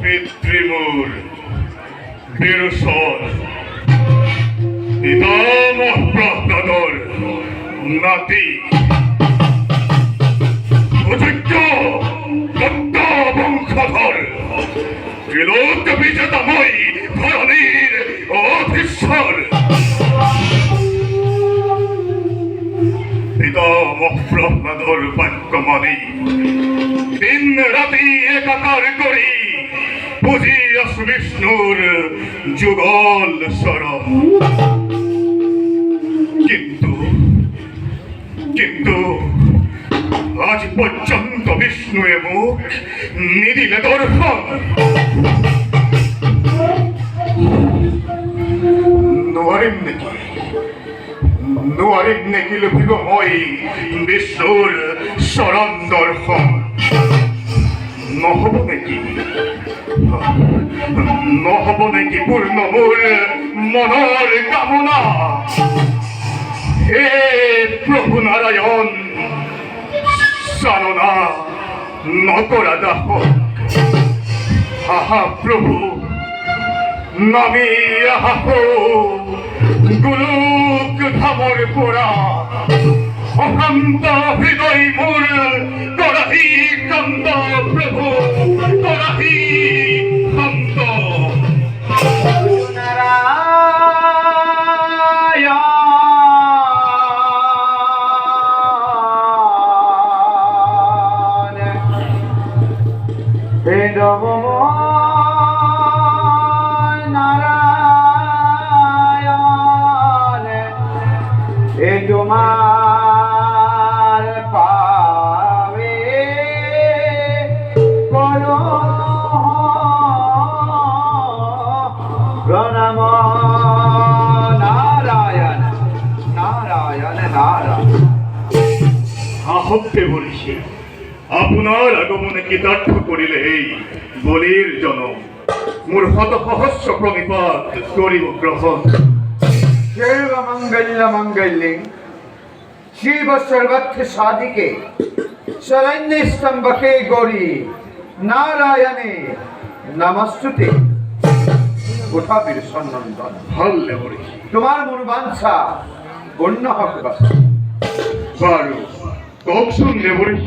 পিতৃমূর বীরসর পিতামহ প্রহ্লাদর নাতি অযোগ্য দত্ত বংশধর ত্রিলোক বিজেতাময় ধরণীর অধীশ্বর পিতামহ প্রহ্লাদর বাক্যমানি দিন রাতি একাকার করি বুঝিয়াস বিষ্ণুর যুগল শরণ কিন্তু আজ পর্যন্ত বিষ্ণু মুখ নিদিলে দর্শন নোয়ারেন নাকি লোভিগময় বিষ্ণুর শরণ দর্শন নহব নাকি পূর্ণ মোর মনৰ কামনা হে প্রভু নারায়ণ সারনা নকরা দাহ আহা প্রভু নামি আহ গোলক ধামর পোড়া অশান্ত হৃদয় মোর কৰাহি কান্ত প্রভু কৰাহি কান্ত তোমার পাবে প্রণাম নারায়ণ নারায়ণ নারায়ণ। আহব্বে বলিছি আপনার আগমনে কৃতার্থ করিলে এই বলির জনম মোর শত সহস্র প্রণিপাত করিব গ্রহণ। सर्वमंगल मंगल्ये शिव सर्वत्र साधिके शरण्ये स्तंभके गौरी नारायणे नमस्तुते। उठा बীর সন্নন্দন ভাল্লে বলিছি তোমার মনোবাঞ্ছা গণ্য হোক বাস বারো কওক শুনলে বলিছি